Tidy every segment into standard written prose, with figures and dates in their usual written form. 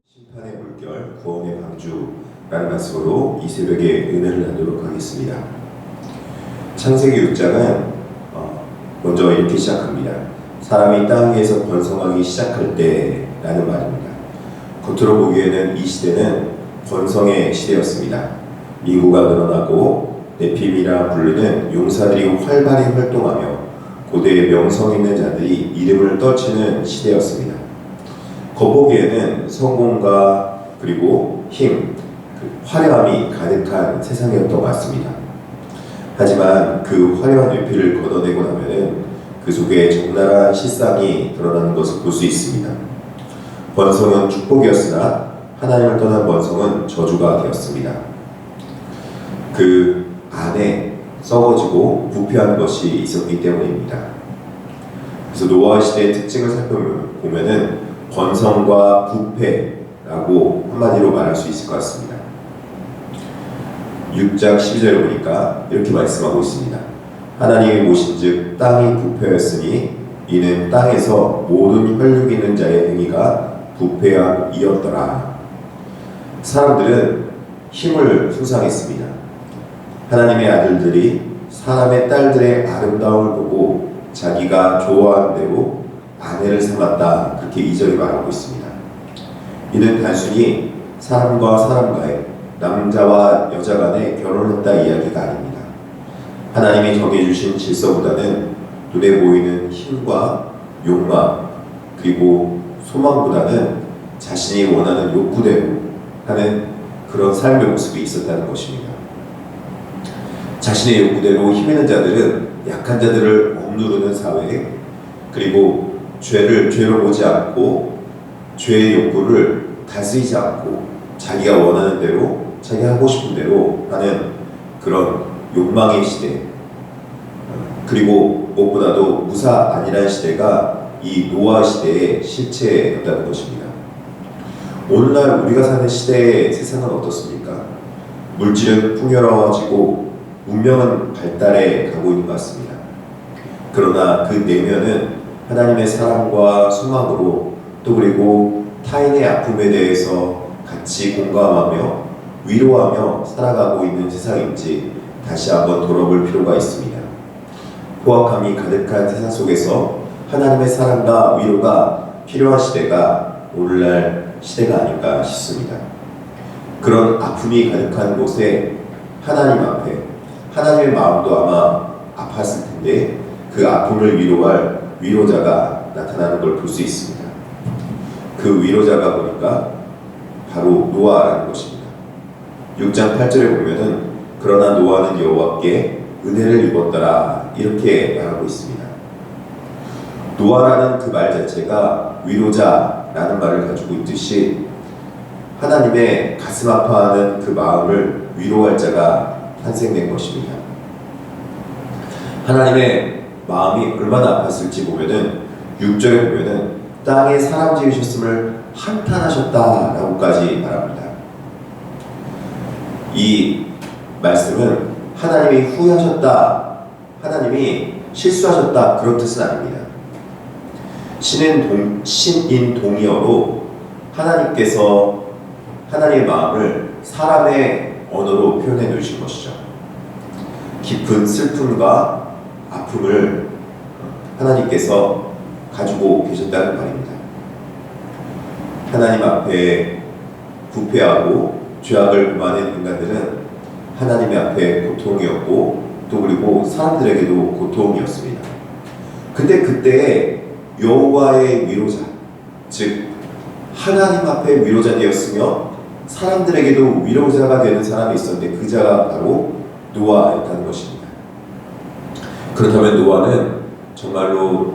심판의 물결, 구원의 방주라는 말씀으로 이 새벽에 은혜를 나누도록 하겠습니다. 창세기 6장은 먼저 이렇게 시작합니다. 사람이 땅 위에서 번성하기 시작할 때라는 말입니다. 겉으로 보기에는 이 시대는 번성의 시대였습니다. 인구가 늘어나고 네핌이라 부르는 용사들이 활발히 활동하며 고대의 명성 있는 자들이 이름을 떨치는 시대였습니다. 겉보기에는 성공과 그리고 힘, 화려함이 가득한 세상이었던 것 같습니다. 하지만 그 화려한 외피를 걷어내고 나면은 그 속에 적나라한 실상이 드러나는 것을 볼 수 있습니다. 번성은 축복이었으나 하나님을 떠난 번성은 저주가 되었습니다. 그 안에 썩어지고 부패한 것이 있었기 때문입니다. 그래서 노아 시대의 특징을 살펴보면은 번성과 부패라고 한마디로 말할 수 있을 것 같습니다. 6장 12절에 보니까 이렇게 말씀하고 있습니다. 하나님이 보신즉 땅이 부패하였으니 이는 땅에서 모든 혈육 있는 자의 행위가 부패함이었더라. 사람들은 힘을 숭상했습니다. 하나님의 아들들이 사람의 딸들의 아름다움을 보고 자기가 좋아하는 대로 아내를 삼았다. 그렇게 2절이 말하고 있습니다. 이는 단순히 사람과 사람과의 남자와 여자 간에 결혼했다 이야기가 아닙니다. 하나님이 정해주신 질서보다는 눈에 보이는 힘과 욕망 그리고 소망보다는 자신이 원하는 욕구대로 하는 그런 삶의 모습이 있었다는 것입니다. 자신의 욕구대로 힘있는 자들은 약한 자들을 억누르는 사회, 그리고 죄로 보지 않고 죄의 욕구를 다스리지 않고 자기가 원하는 대로 자기가 하고 싶은 대로 하는 그런 욕망의 시대, 그리고 무엇보다도 무사 안일한 시대가 이 노아 시대의 실체였다는 것입니다. 오늘날 우리가 사는 시대의 세상은 어떻습니까? 물질은 풍요로워지고 문명은 발달해 가고 있는 것 같습니다. 그러나 그 내면은 하나님의 사랑과 소망으로 또 그리고 타인의 아픔에 대해서 같이 공감하며 위로하며 살아가고 있는 세상인지 다시 한번 돌아볼 필요가 있습니다. 포악함이 가득한 세상 속에서 하나님의 사랑과 위로가 필요한 시대가 오늘날 시대가 아닐까 싶습니다. 그런 아픔이 가득한 곳에 하나님 앞에 하나님의 마음도 아마 아팠을 텐데 그 아픔을 위로할 위로자가 나타나는 걸 볼 수 있습니다. 그 위로자가 보니까 바로 노아라는 것입니다. 6장 8절에 보면은 그러나 노아는 여호와께 은혜를 입었더라 이렇게 말하고 있습니다. 노아라는 그 말 자체가 위로자라는 말을 가지고 있듯이 하나님의 가슴 아파하는 그 마음을 위로할 자가 탄생된 것입니다. 하나님의 마음이 얼마나 아팠을지 보면은 6절에 보면은 땅에 사람 지으셨음을 한탄하셨다라고까지 말합니다. 이 말씀은 하나님이 후회하셨다, 하나님이 실수하셨다 그런 뜻은 아닙니다. 신인 동의어로 하나님께서 하나님의 마음을 사람의 언어로 표현해 놓으신 것이죠. 깊은 슬픔과 아픔을 하나님께서 가지고 계셨다는 말입니다. 하나님 앞에 부패하고 죄악을 범하는 인간들은 하나님의 앞에 고통이었고 또 그리고 사람들에게도 고통이었습니다. 근데 그때 여호와의 위로자, 즉 하나님 앞에 위로자 되었으며 사람들에게도 위로자가 되는 사람이 있었는데 그 자가 바로 노아였다는 것입니다. 그렇다면 노아는 정말로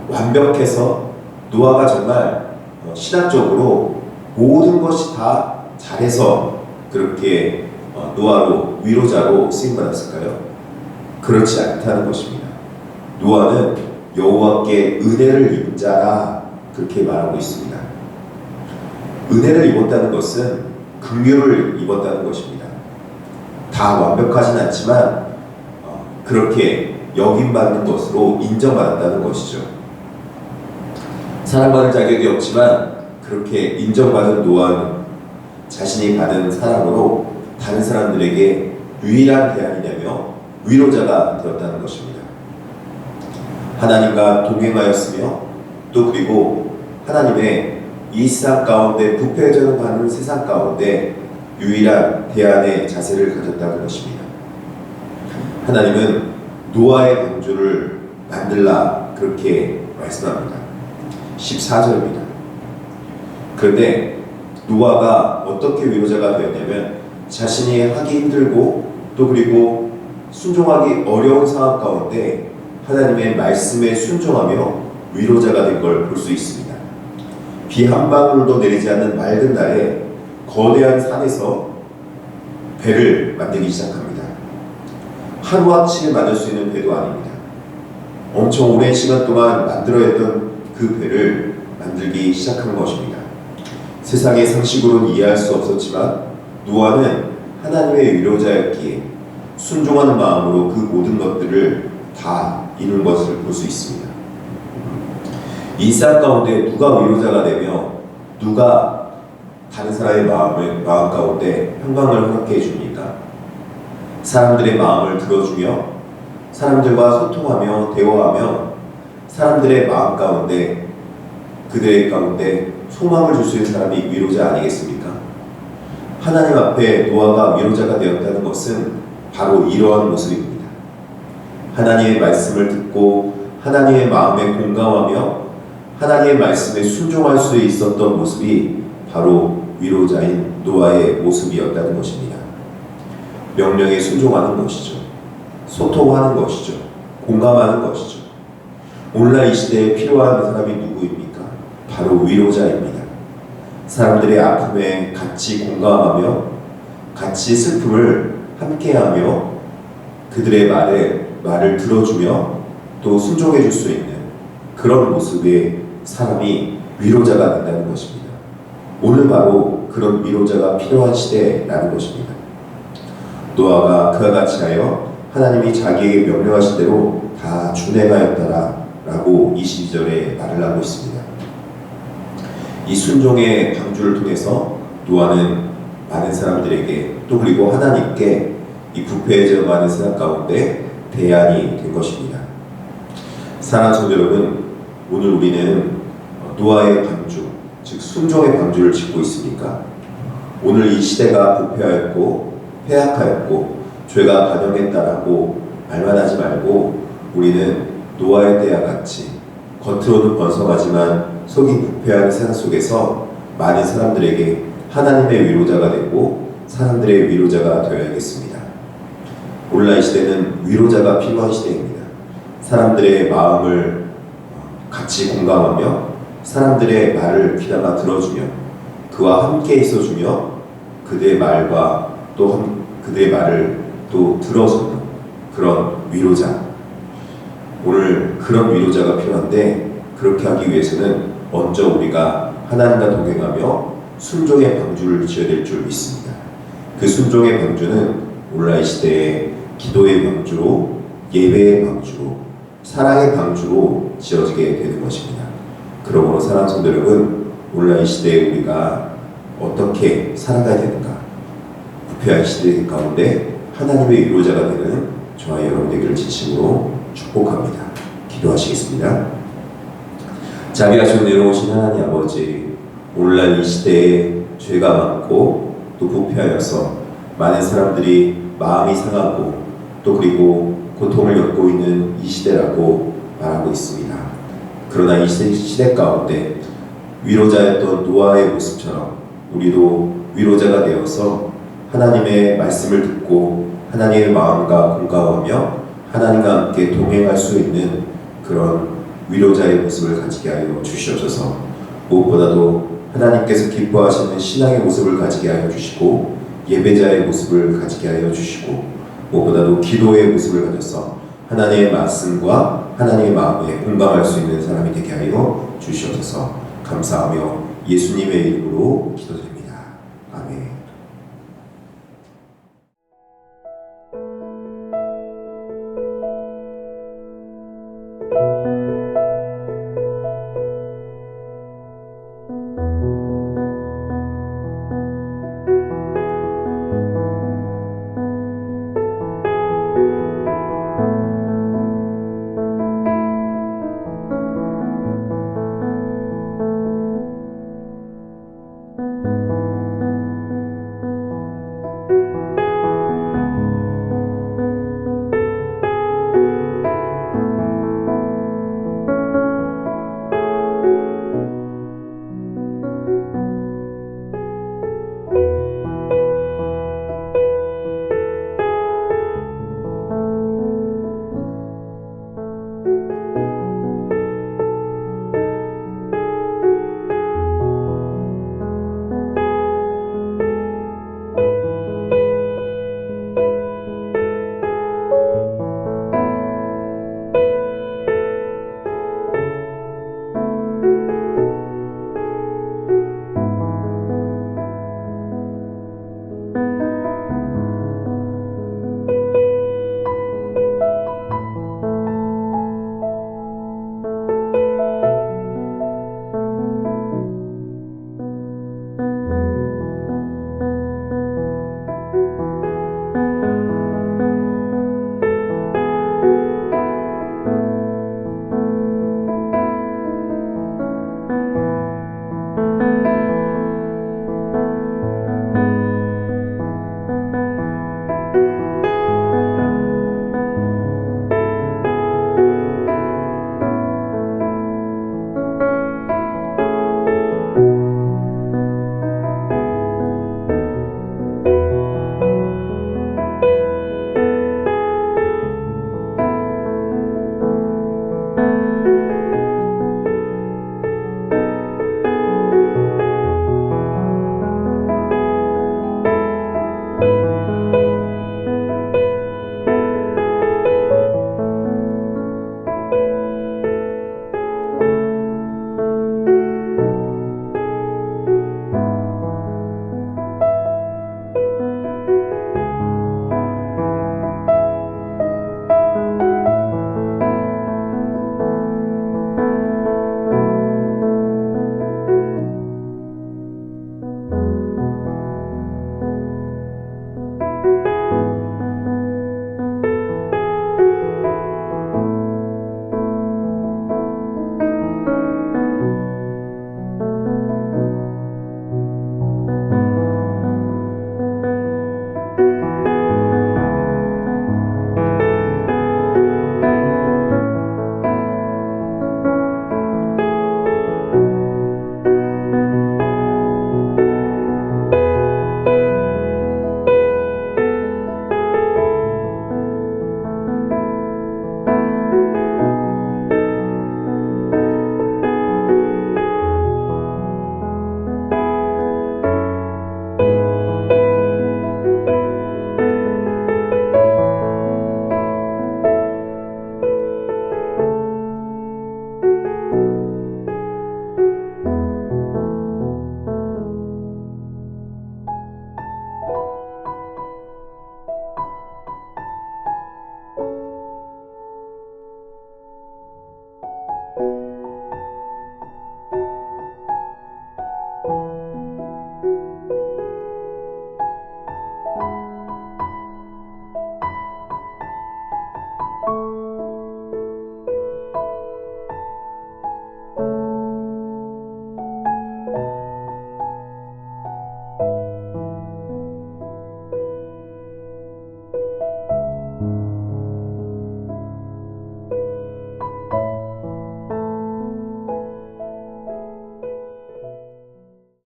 완벽해서 노아가 정말 신학적으로 모든 것이 다 잘해서 그렇게 노아로 위로자로 쓰임받았을까요? 그렇지 않다는 것입니다. 노아는 여호와께 은혜를 입은 자라 그렇게 말하고 있습니다. 은혜를 입었다는 것은 긍휼을 입었다는 것입니다. 다 완벽하진 않지만 그렇게 여김받는 것으로 인정받았다는 것이죠. 사랑받을 자격이 없지만 그렇게 인정받은 노아는 자신이 받은 사랑으로 다른 사람들에게 유일한 대안이 되며 위로자가 되었다는 것입니다. 하나님과 동행하였으며 또 그리고 하나님의 이 세상 가운데 부패해져가는 세상 가운데 유일한 대안의 자세를 가졌다는 것입니다. 하나님은 노아의 방주를 만들라 그렇게 말씀합니다. 14절입니다. 그런데 노아가 어떻게 위로자가 되었냐면 자신이 하기 힘들고 또 그리고 순종하기 어려운 상황 가운데 하나님의 말씀에 순종하며 위로자가 된 걸 볼 수 있습니다. 비 한 방울도 내리지 않는 맑은 날에 거대한 산에서 배를 만들기 시작합니다. 하루아침에 만들 수 있는 배도 아닙니다. 엄청 오랜 시간 동안 만들어야 했던 그 배를 만들기 시작한 것입니다. 세상의 상식으로는 이해할 수 없었지만 노아는 하나님의 위로자였기에 순종하는 마음으로 그 모든 것들을 다 이룬 것을 볼 수 있습니다. 이 세상 가운데 누가 위로자가 되며 누가 다른 사람의 마음 가운데 평강을 허락해 줍니까? 사람들의 마음을 들어주며 사람들과 소통하며 대화하며 사람들의 마음 가운데 그들의 가운데 소망을 줄 수 있는 사람이 위로자 아니겠습니까? 하나님 앞에 노아가 위로자가 되었다는 것은 바로 이러한 모습입니다. 하나님의 말씀을 듣고 하나님의 마음에 공감하며 하나님의 말씀에 순종할 수 있었던 모습이 바로 위로자인 노아의 모습이었다는 것입니다. 명령에 순종하는 것이죠. 소통하는 것이죠. 공감하는 것이죠. 오늘날 이 시대에 필요한 사람이 누구입니까? 바로 위로자입니다. 사람들의 아픔에 같이 공감하며 같이 슬픔을 함께하며 그들의 말을 들어주며 또 순종해 줄 수 있는 그런 모습의 사람이 위로자가 된다는 것입니다. 오늘 바로 그런 위로자가 필요한 시대라는 것입니다. 노아가 그와 같이 하여 하나님이 자기에게 명령하신 대로 다 준행하였더라 라고 22절에 말을 하고 있습니다. 이 순종의 방주를 통해서 노아는 많은 사람들에게 또 그리고 하나님께 이 부패해져가는 세상 가운데 대안이 된 것입니다. 사랑하는 성도 여러분, 오늘 우리는 노아의 방주, 즉 순종의 방주를 짓고 있습니까? 오늘 이 시대가 부패하였고 패악하였고 죄가 반영했다라고 말만 하지 말고 우리는 노아의 때와 같이 겉으로는 번성하지만 속이 부패한 세상 속에서 많은 사람들에게 하나님의 위로자가 되고 사람들의 위로자가 되어야겠습니다. 오늘날 이 시대는 위로자가 필요한 시대입니다. 사람들의 마음을 같이 공감하며 사람들의 말을 귀담아 들어주며 그와 함께 있어주며 그들의 말과 또 그들의 말을 또 들어주는 그런 위로자. 오늘 그런 위로자가 필요한데 그렇게 하기 위해서는 먼저 우리가 하나님과 동행하며 순종의 방주를 지어야 될 줄 믿습니다. 그 순종의 방주는 오늘날 이 시대에 기도의 방주로 예배의 방주로 사랑의 방주로 지어지게 되는 것입니다. 그러므로 사랑하는 성도 여러분, 오늘날 이 시대에 우리가 어떻게 살아가야 되는가? 부패한 시대 가운데 하나님의 위로자가 되는 저와 여러분 되기를 진심으로 축복합니다. 기도하시겠습니다. 자비하시고 내려오신 하나님 아버지, 오늘날 이 시대에 죄가 많고 또 부패하여서 많은 사람들이 마음이 상하고 또 그리고 고통을 겪고 있는 이 시대라고 말하고 있습니다. 그러나 이 시대 가운데 위로자였던 노아의 모습처럼 우리도 위로자가 되어서 하나님의 말씀을 듣고 하나님의 마음과 공감하며 하나님과 함께 동행할 수 있는 그런 위로자의 모습을 가지게 하여 주시옵소서. 무엇보다도 하나님께서 기뻐하시는 신앙의 모습을 가지게 하여 주시고 예배자의 모습을 가지게 하여 주시고 무엇보다도 기도의 모습을 가져서 하나님의 말씀과 하나님의 마음에 공감할 수 있는 사람이 되게 하여 주시옵소서. 감사하며 예수님의 이름으로 기도드립니다.